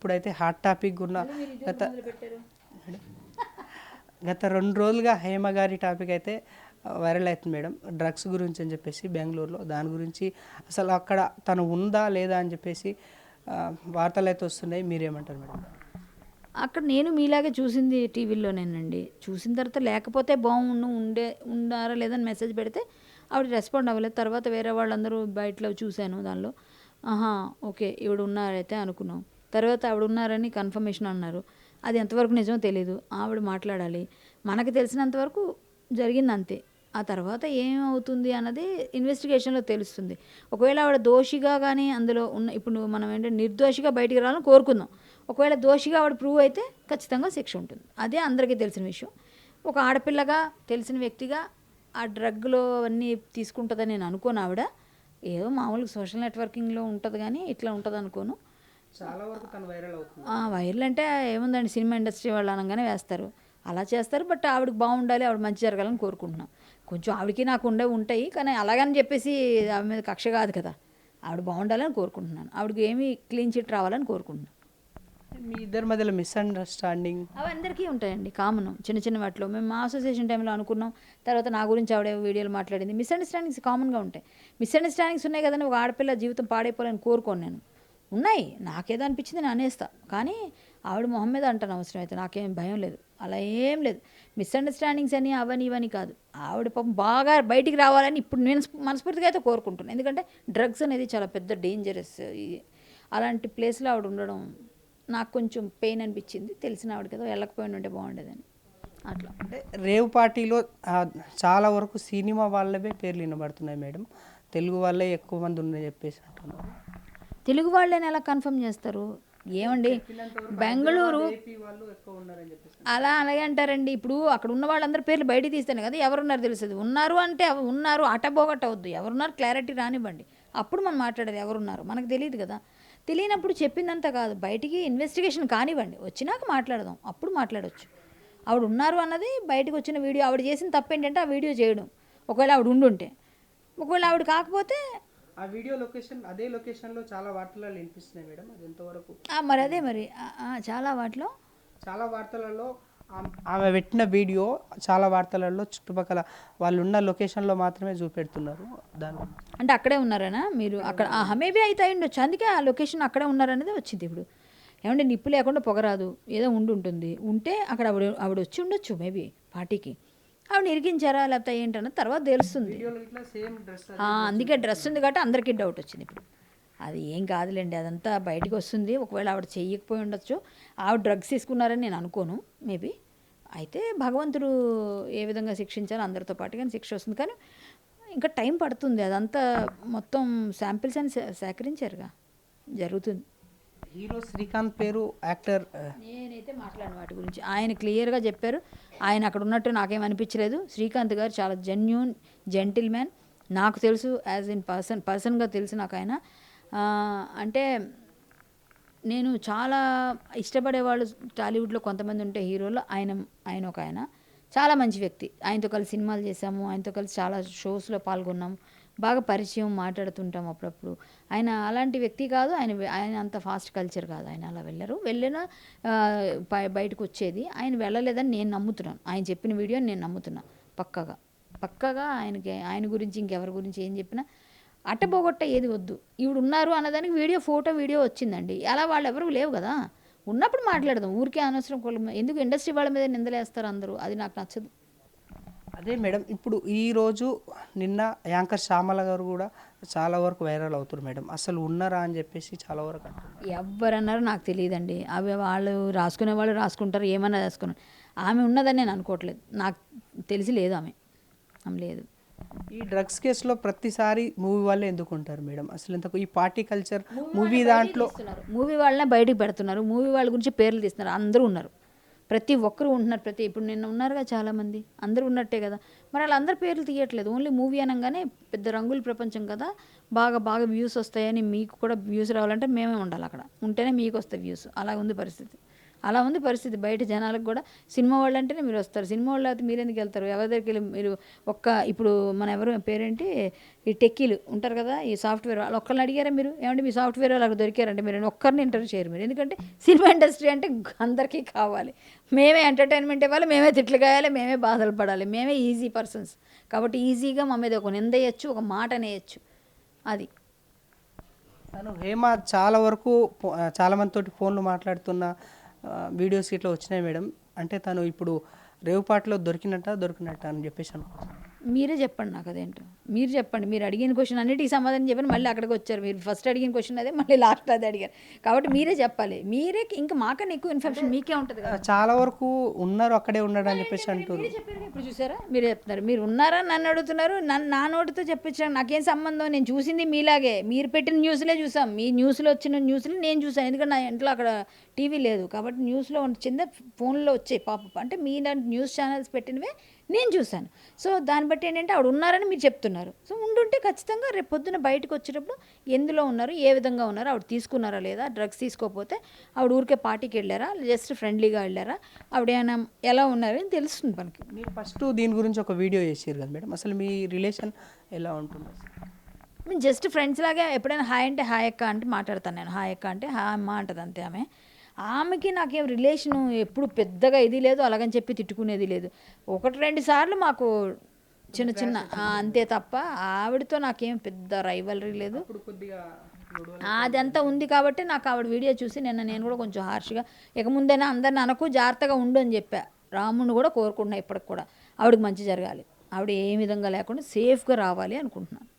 ఇప్పుడైతే hot topic ఉన్న గత గత 2 రోజులుగా హేమ గారి టాపిక్ అయితే వైరల్ అవుతుంది మేడం. డ్రగ్స్ గురించి అని చెప్పేసి బెంగళూరులో దాని గురించి అసలు అక్కడ తను ఉందా లేదా అని చెప్పేసి వార్తలు అయితే వస్తున్నాయి. మీరేమంటారు మేడం? అక్కడ నేను మీలాగే చూసింది టీవీలోనేనండి. చూసిన తర్వాత లేకపోతే ఉండారా లేదని మెసేజ్ పెడితే ఆవిడ రెస్పాండ్ అవ్వలేదు. తర్వాత వేరే వాళ్ళందరూ బయటలో చూశాను దానిలో. ఆహా, ఓకే, ఈవిడ ఉన్నారైతే అనుకున్నాం. తర్వాత ఆవిడ ఉన్నారని కన్ఫర్మేషన్ అన్నారు. అది ఎంతవరకు నిజమో తెలీదు. ఆవిడ మాట్లాడాలి. మనకు తెలిసినంతవరకు జరిగింది అంతే. ఆ తర్వాత ఏమవుతుంది అన్నది ఇన్వెస్టిగేషన్లో తెలుస్తుంది. ఒకవేళ ఆవిడ దోషిగా కానీ అందులో ఉన్న ఇప్పుడు మనం ఏంటంటే నిర్దోషిగా బయటికి రావాలని కోరుకుందాం. ఒకవేళ దోషిగా ఆవిడ ప్రూవ్ అయితే ఖచ్చితంగా శిక్ష ఉంటుంది. అదే అందరికీ తెలిసిన విషయం. ఒక ఆడపిల్లగా తెలిసిన వ్యక్తిగా ఆ డ్రగ్లో అన్నీ తీసుకుంటుందని నేను అనుకోను. ఆవిడ ఏదో మామూలుగా సోషల్ నెట్వర్కింగ్లో ఉంటుంది కానీ ఇట్లా ఉంటుంది అనుకోను. చాలా వరకు తను వైరల్ అవుతుంది. వైరల్ అంటే ఏముందండి, సినిమా ఇండస్ట్రీ వాళ్ళు అనగానే వేస్తారు, అలా చేస్తారు. బట్ ఆవిడకి బాగుండాలి, ఆవిడ మంచి జరగాలని కోరుకుంటున్నాం. కొంచెం ఆవిడకి నాకు ఉంటాయి, కానీ అలాగని చెప్పేసి ఆవిడ మీద కక్ష కాదు కదా. ఆవిడ బాగుండాలని కోరుకుంటున్నాను. ఆవిడకి ఏమీ క్లీన్ చిట్ రావాలని కోరుకుంటున్నాను. మీ ఇద్దరి మధ్యలో మిస్అండర్స్టాండింగ్ అవి అందరికీ ఉంటాయండి, కామన్. చిన్న చిన్న వాటిలో మేము మా అసోసియేషన్ టైంలో అనుకున్నాం. తర్వాత నా గురించి ఆవిడ వీడియోలు మాట్లాడింది. మిస్అండర్స్టాండింగ్స్ కామన్గా ఉంటాయి. మిస్అండర్స్టాండింగ్స్ ఉన్నాయి కదండి. ఒక ఆడపిల్ల జీవితం పాడైపోవాలని కోరుకోను నేను. ఉన్నాయి, నాకేదో అనిపించింది నేను అనేస్తా. కానీ ఆవిడ మొహం మీద అంటాను అవసరం అయితే. నాకేం భయం లేదు, అలా ఏం లేదు. మిస్అండర్స్టాండింగ్స్ అని అవని ఇవని కాదు. ఆవిడ పాపం బాగా బయటికి రావాలని ఇప్పుడు నేను మనస్ఫూర్తిగా అయితే కోరుకుంటున్నాను. ఎందుకంటే డ్రగ్స్ అనేది చాలా పెద్ద డేంజరస్. అలాంటి ప్లేస్లో ఆవిడ ఉండడం నాకు కొంచెం పెయిన్ అనిపించింది. తెలిసిన ఆవిడ కదా, వెళ్ళకపోయిన ఉంటే బాగుండేదని. అట్లా అంటే రేవ్ పార్టీలో చాలా వరకు సినిమా వాళ్ళవే పేర్లు వినబడుతున్నాయి మేడం. తెలుగు వాళ్ళే ఎక్కువ మంది ఉన్నారని చెప్పేసి అంటున్నారు. తెలుగు వాళ్ళని ఎలా కన్ఫర్మ్ చేస్తారు? ఏమండి, బెంగళూరు అలా అలాగే అంటారండి. ఇప్పుడు అక్కడ ఉన్న వాళ్ళందరూ పేర్లు బయటికి తీస్తేనే కదా ఎవరున్నారు తెలుస్తుంది. ఉన్నారు అంటే ఉన్నారు అటబోగట్ అవద్దు. ఎవరున్నారు క్లారిటీ రానివ్వండి, అప్పుడు మనం మాట్లాడేది. ఎవరున్నారు మనకు తెలియదు కదా. తెలియనప్పుడు చెప్పిందంతా కాదు, బయటికి ఇన్వెస్టిగేషన్ కానివ్వండి, వచ్చినాక మాట్లాడదాం, అప్పుడు మాట్లాడవచ్చు. ఆవిడ ఉన్నారు అన్నది బయటకు వచ్చిన వీడియో. ఆవిడ చేసిన తప్పు ఏంటంటే ఆ వీడియో చేయడం. ఒకవేళ ఆవిడ ఉండుంటే, ఒకవేళ ఆవిడ కాకపోతే ఆ వీడియో లొకేషన్ అదే లొకేషన్లో చాలా వార్తలలో వినిపిస్తున్నాయి మేడం. అది ఎంతవరకు మరి అదే మరి చాలా వార్తలలో ఆమె పెట్టిన వీడియో చాలా వార్తలలో చుట్టుపక్కల వాళ్ళు ఉన్న లొకేషన్లో మాత్రమే చూపెడుతున్నారు. దాని అంటే అక్కడే ఉన్నారనా మీరు? అక్కడ మేబీ అయితే అయి ఉండొచ్చు. అందుకే ఆ లొకేషన్ అక్కడే ఉన్నారనేది వచ్చింది. ఇప్పుడు ఏమంటే నిప్పు లేకుండా పొగరాదు, ఏదో ఉంటుంది. ఉంటే అక్కడ ఆవిడ వచ్చి ఉండొచ్చు మేబీ పార్టీకి. ఆవిడ ఇరికించారా లేకపోతే ఏంటన్నది తర్వాత తెలుస్తుంది. అందుకే డ్రెస్ ఉంది కాబట్టి అందరికీ డౌట్ వచ్చింది. ఇప్పుడు అది ఏం కాదులేండి, అదంతా బయటకు వస్తుంది. ఒకవేళ ఆవిడ చెయ్యకపోయి ఉండొచ్చు. ఆవిడ డ్రగ్స్ తీసుకున్నారని నేను అనుకోను. మేబీ అయితే భగవంతుడు ఏ విధంగా శిక్షించాలో అందరితో పాటుగా శిక్ష వస్తుంది. కానీ ఇంకా టైం పడుతుంది. అదంతా మొత్తం శాంపిల్స్ అని సేకరించారుగా, జరుగుతుంది. హీరో శ్రీకాంత్ పేరు యాక్టర్ నేనైతే మాట్లాడిన వాటి గురించి ఆయన క్లియర్గా చెప్పారు. ఆయన అక్కడ ఉన్నట్టు నాకేం అనిపించలేదు. శ్రీకాంత్ గారు చాలా జెన్యూన్ జెంటిల్ మ్యాన్. నాకు తెలుసు, యాజ్ ఇన్ పర్సన్గా తెలుసు నాకు ఆయన. అంటే నేను చాలా ఇష్టపడేవాళ్ళు టాలీవుడ్లో కొంతమంది ఉంటే హీరోలు, ఆయన ఒక ఆయన చాలా మంచి వ్యక్తి. ఆయనతో కలిసి సినిమాలు చేశాము, ఆయనతో కలిసి చాలా షోస్లో పాల్గొన్నాము, బాగా పరిచయం, మాట్లాడుతుంటాం అప్పుడప్పుడు. ఆయన అలాంటి వ్యక్తి కాదు. ఆయన అంత ఫాస్ట్ కల్చర్ కాదు. ఆయన అలా వెళ్ళినా బయటకు వచ్చేది. ఆయన వెళ్ళలేదని నేను నమ్ముతున్నాను. ఆయన చెప్పిన వీడియో నేను నమ్ముతున్నా పక్కగా ఆయన గురించి ఇంకెవరి గురించి ఏం చెప్పినా అట్టబోగొట్ట ఏది వద్దు. ఈవిడ ఉన్నారు అన్నదానికి వీడియో వచ్చిందండి. అలా వాళ్ళు ఎవరు లేవు కదా. ఉన్నప్పుడు మాట్లాడదాం. ఊరికే అనవసరం ఎందుకు ఇండస్ట్రీ వాళ్ళ మీద నిందలేస్తారు అందరూ, అది నాకు నచ్చదు. అదే మేడం, ఇప్పుడు ఈరోజు నిన్న యాంకర్ శ్యామల గారు కూడా చాలా వరకు వైరల్ అవుతారు మేడం. అసలు ఉన్నారా అని చెప్పేసి చాలా వరకు ఎవరన్నారో నాకు తెలియదండి. అవి వాళ్ళు రాసుకునే వాళ్ళు రాసుకుంటారు, ఏమన్నా రాసుకున్నారు. ఆమె ఉన్నదని నేను అనుకోవట్లేదు. నాకు తెలిసి లేదు ఆమె లేదు. ఈ డ్రగ్స్ కేసులో ప్రతిసారి మూవీ వాళ్ళే ఎందుకు ఉంటారు మేడం? అసలు ఇంతకు ఈ పార్టీ కల్చర్ మూవీ దాంట్లో మూవీ వాళ్ళనే బయటికి పెడుతున్నారు. మూవీ వాళ్ళ గురించి పేర్లు తీస్తున్నారు. అందరూ ఉన్నారు, ప్రతి ఒక్కరు ఉంటున్నారు. ఇప్పుడు నిన్న ఉన్నారుగా చాలామంది, అందరూ ఉన్నట్టే కదా. మరి వాళ్ళందరూ పేర్లు తీయట్లేదు. ఓన్లీ మూవీ అనగానే పెద్ద రంగుల ప్రపంచం కదా, బాగా వ్యూస్ వస్తాయని. మీకు కూడా వ్యూస్ రావాలంటే మేమే ఉండాలి అక్కడ, ఉంటేనే మీకు వస్తాయి వ్యూస్. అలా ఉంది పరిస్థితి. అలా ఉంది పరిస్థితి బయట జనాలకు కూడా. సినిమా వాళ్ళు అంటేనే మీరు వస్తారు, సినిమా వాళ్ళు అయితే మీరు ఎందుకు వెళ్తారు? ఎవరి దగ్గరికి వెళ్ళి మీరు ఇప్పుడు మన ఎవరు పేరేంటి, ఈ టెక్కీలు ఉంటారు కదా, ఈ సాఫ్ట్వేర్ వాళ్ళు ఒక్కరిని అడిగారా మీరు? ఏమంటే మీ సాఫ్ట్వేర్ వాళ్ళకి దొరికారంటే మీరు ఒక్కరిని ఇంటర్వ్యూ చేయరు మీరు. ఎందుకంటే సినిమా ఇండస్ట్రీ అంటే అందరికీ కావాలి. మేమే ఎంటర్టైన్మెంట్ ఇవ్వాలి, మేమే తిట్లు కాయాలి, మేమే బాధలు పడాలి, మేమే ఈజీ పర్సన్స్. కాబట్టి ఈజీగా మా మీద ఒక నింద వేయచ్చు, ఒక మాట అనేయచ్చు. అది తను హేమ చాలా వరకు చాలా మందితోటి ఫోన్లు మాట్లాడుతున్న వీడియోస్ ఇట్లా వచ్చినాయి మేడం. అంటే తను ఇప్పుడు రేవుపాటలో దొరికినట్ట అని చెప్పేసి అనుకుంటున్నాను. మీరే చెప్పండి నాకు అదేంటో. మీరు చెప్పండి. మీరు అడిగిన క్వశ్చన్ అన్నిటికీ సమాధానం చెప్పండి, మళ్ళీ అక్కడికి వచ్చారు. మీరు ఫస్ట్ అడిగిన క్వశ్చన్ అదే, మళ్ళీ లాస్ట్ అదే అడిగారు. కాబట్టి మీరే చెప్పాలి. మీరే ఇంకా మాకన్నా ఎక్కువ ఇన్ఫర్మేషన్ మీకే ఉంటుంది కదా. చాలా వరకు ఉన్నారు అక్కడే ఉన్నాడు అని చెప్పేసి అంటారు. మీరే చెప్పారు ఇప్పుడు, చూసారా? మీరే చెప్తున్నారు. మీరు ఉన్నారా నన్ను అడుగుతున్నారు. నా నోటితో చెప్పించడం నాకేం సంబంధం? నేను చూసింది మీలాగే, మీరు పెట్టిన న్యూస్లే చూసాం. మీ న్యూస్లో వచ్చిన న్యూస్లు నేను చూసాను. ఎందుకంటే నా ఇంట్లో అక్కడ టీవీ లేదు కాబట్టి న్యూస్లో వచ్చిందే ఫోన్లో వచ్చాయి పాప. అంటే మీ న్యూస్ ఛానల్స్ పెట్టినవే నేను చూశాను. సో దాన్ని బట్టి ఏంటంటే ఆవిడ ఉన్నారని మీరు చెప్తున్నారు. సో ఉండుంటే ఖచ్చితంగా రేపు పొద్దున బయటకు వచ్చేటప్పుడు ఎందులో ఉన్నారు, ఏ విధంగా ఉన్నారు, ఆవిడ తీసుకున్నారా లేదా, డ్రగ్స్ తీసుకోకపోతే ఆవిడ ఊరికే పార్టీకి వెళ్ళారా, జస్ట్ ఫ్రెండ్లీగా వెళ్ళారా, ఆవిడ ఏమైనా ఎలా ఉన్నారని తెలుస్తుంది మనకి. మీరు ఫస్ట్ దీని గురించి ఒక వీడియో చేసారు కదా మేడం, అసలు మీ రిలేషన్ ఎలా ఉంటుంది? మేము జస్ట్ ఫ్రెండ్స్ లాగా ఎప్పుడైనా హాయ్ అంటే హాయ్ అక్క అంటే మాట్లాడతాను నేను. హాయ్ అక్క అంటే హాయ్ అమ్మ అంటది అంతే. ఆమెకి నాకేం రిలేషను ఎప్పుడు పెద్దగా ఇది లేదు, అలాగని చెప్పి తిట్టుకునేది లేదు. 1-2 సార్లు మాకు చిన్న అంతే తప్ప ఆవిడతో నాకేం పెద్ద రైవలరీ లేదు. అదంతా ఉంది కాబట్టి నాకు ఆవిడ వీడియో చూసి నేను కూడా కొంచెం హార్ష్గా ఇక ముందైనా అందరిని అనకు, జాగ్రత్తగా ఉండు అని చెప్పా. రాముడిని కూడా కోరుకుంటున్నా ఇప్పటికి కూడా ఆవిడకి మంచి జరగాలి, ఆవిడ ఏ విధంగా లేకుండా సేఫ్గా రావాలి అనుకుంటున్నాను.